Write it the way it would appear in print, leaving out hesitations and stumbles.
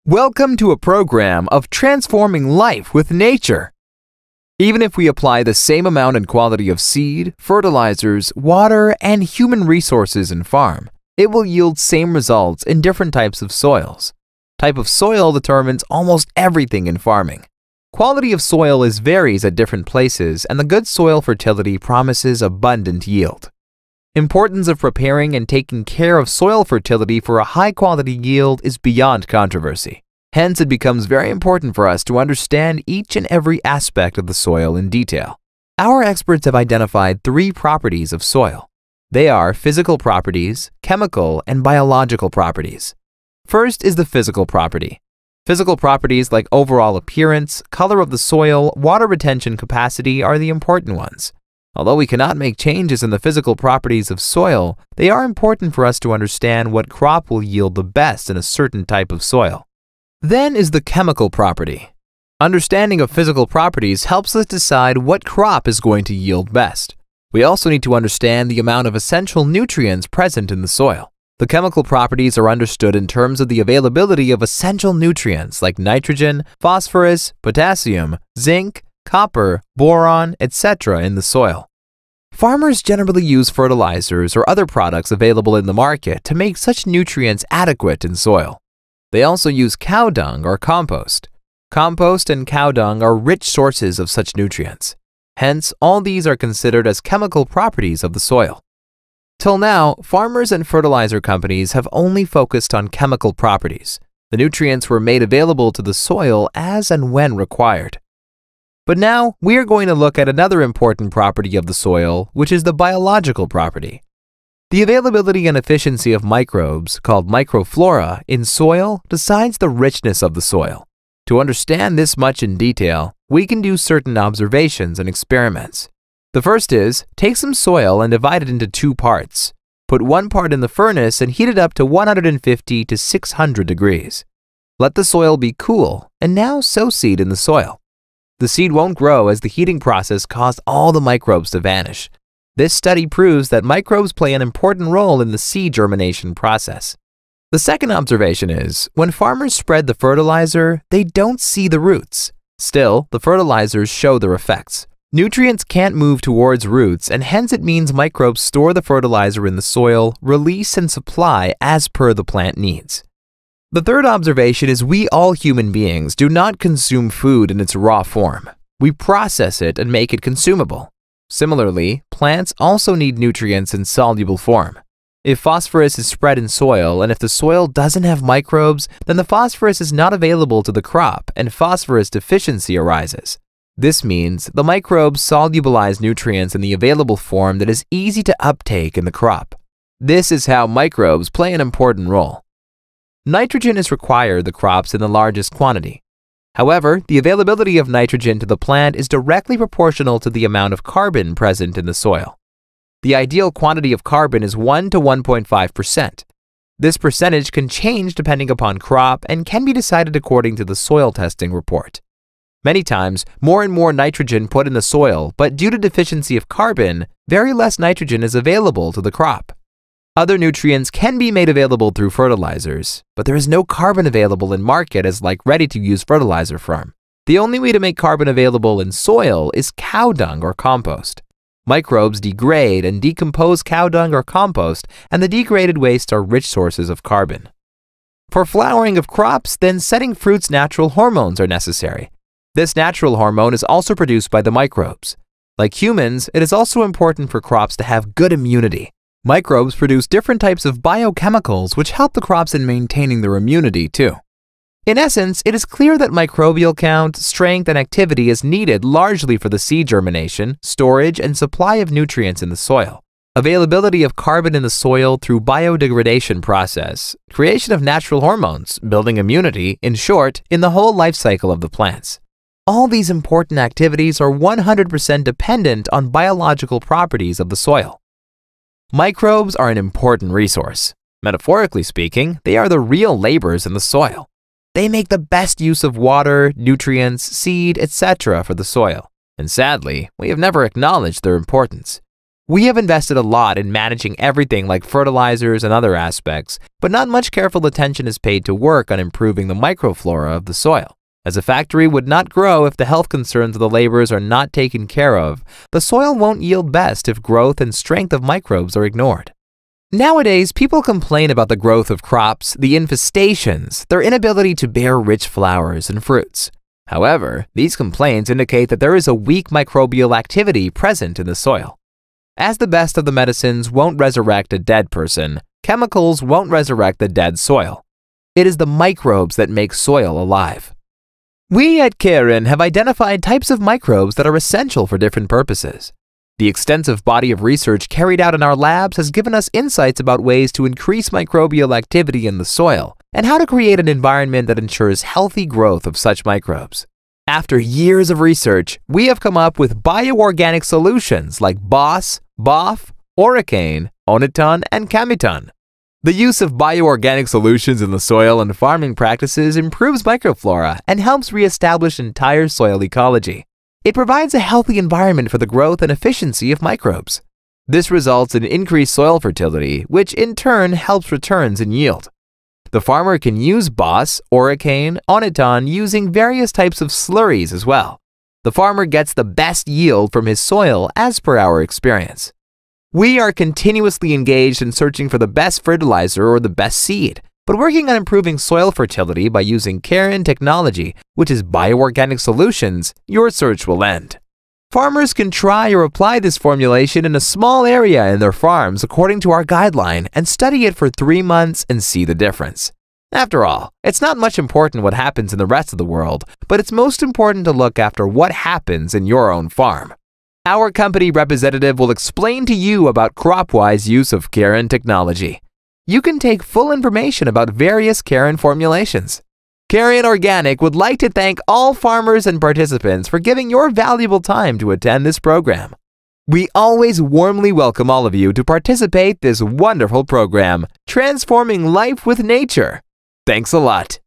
Welcome to a program of transforming life with nature. Even if we apply the same amount and quality of seed, fertilizers, water, and human resources in farm, it will yield same results in different types of soils. Type of soil determines almost everything in farming. Quality of soil varies at different places, and the good soil fertility promises abundant yield. Importance of preparing and taking care of soil fertility for a high-quality yield is beyond controversy. Hence, it becomes very important for us to understand each and every aspect of the soil in detail. Our experts have identified 3 properties of soil. They are physical properties, chemical, and biological properties. First is the physical property. Physical properties like overall appearance, color of the soil, water retention capacity are the important ones. Although we cannot make changes in the physical properties of soil, they are important for us to understand what crop will yield the best in a certain type of soil. Then is the chemical property. Understanding of physical properties helps us decide what crop is going to yield best. We also need to understand the amount of essential nutrients present in the soil. The chemical properties are understood in terms of the availability of essential nutrients like nitrogen, phosphorus, potassium, zinc, copper, boron, etc. in the soil. Farmers generally use fertilizers or other products available in the market to make such nutrients adequate in soil. They also use cow dung or compost. Compost and cow dung are rich sources of such nutrients. Hence, all these are considered as chemical properties of the soil. Till now, farmers and fertilizer companies have only focused on chemical properties. The nutrients were made available to the soil as and when required. But now, we are going to look at another important property of the soil, which is the biological property. The availability and efficiency of microbes, called microflora, in soil decides the richness of the soil. To understand this much in detail, we can do certain observations and experiments. The first is, take some soil and divide it into 2 parts. Put one part in the furnace and heat it up to 150 to 600 degrees. Let the soil be cool, and now sow seed in the soil. The seed won't grow as the heating process caused all the microbes to vanish. This study proves that microbes play an important role in the seed germination process. The second observation is, when farmers spread the fertilizer, they don't see the roots. Still, the fertilizers show their effects. Nutrients can't move towards roots, and hence it means microbes store the fertilizer in the soil, release and supply as per the plant needs. The third observation is we all human beings do not consume food in its raw form. We process it and make it consumable. Similarly, plants also need nutrients in soluble form. If phosphorus is spread in soil and if the soil doesn't have microbes, then the phosphorus is not available to the crop and phosphorus deficiency arises. This means the microbes solubilize nutrients in the available form that is easy to uptake in the crop. This is how microbes play an important role. Nitrogen is required in the crops in the largest quantity. However, the availability of nitrogen to the plant is directly proportional to the amount of carbon present in the soil. The ideal quantity of carbon is 1 to 1.5%. This percentage can change depending upon crop and can be decided according to the soil testing report. Many times, more and more nitrogen put in the soil, but due to deficiency of carbon, very less nitrogen is available to the crop. Other nutrients can be made available through fertilizers, but there is no carbon available in market as like ready-to-use fertilizer form. The only way to make carbon available in soil is cow dung or compost. Microbes degrade and decompose cow dung or compost, and the degraded waste are rich sources of carbon. For flowering of crops, then setting fruits natural hormones are necessary. This natural hormone is also produced by the microbes. Like humans, it is also important for crops to have good immunity. Microbes produce different types of biochemicals which help the crops in maintaining their immunity too. In essence, it is clear that microbial count, strength, and activity is needed largely for the seed germination, storage, and supply of nutrients in the soil. Availability of carbon in the soil through biodegradation process, creation of natural hormones, building immunity, in short, in the whole life cycle of the plants. All these important activities are 100% dependent on biological properties of the soil. Microbes are an important resource. Metaphorically speaking, they are the real laborers in the soil. They make the best use of water, nutrients, seed, etc. for the soil. And sadly, we have never acknowledged their importance. We have invested a lot in managing everything like fertilizers and other aspects, but not much careful attention is paid to work on improving the microflora of the soil. As a factory would not grow if the health concerns of the laborers are not taken care of, the soil won't yield best if growth and strength of microbes are ignored. Nowadays, people complain about the growth of crops, the infestations, their inability to bear rich flowers and fruits. However, these complaints indicate that there is a weak microbial activity present in the soil. As the best of the medicines won't resurrect a dead person, chemicals won't resurrect the dead soil. It is the microbes that make soil alive. We at KARYON have identified types of microbes that are essential for different purposes. The extensive body of research carried out in our labs has given us insights about ways to increase microbial activity in the soil and how to create an environment that ensures healthy growth of such microbes. After years of research, we have come up with bioorganic solutions like BOSS, BOF, Oricane, Oniton, and Camiton. The use of bioorganic solutions in the soil and farming practices improves microflora and helps reestablish entire soil ecology. It provides a healthy environment for the growth and efficiency of microbes. This results in increased soil fertility, which in turn helps returns in yield. The farmer can use BOSS, Oricane, Oniton using various types of slurries as well. The farmer gets the best yield from his soil as per our experience. We are continuously engaged in searching for the best fertilizer or the best seed, but working on improving soil fertility by using KARYON technology, which is bioorganic solutions, your search will end. Farmers can try or apply this formulation in a small area in their farms according to our guideline and study it for 3 months and see the difference. After all, it's not much important what happens in the rest of the world, but it's most important to look after what happens in your own farm. Our company representative will explain to you about crop-wise use of KARYON technology. You can take full information about various KARYON formulations. KARYON Organic would like to thank all farmers and participants for giving your valuable time to attend this program. We always warmly welcome all of you to participate in this wonderful program, Transforming Life with Nature. Thanks a lot.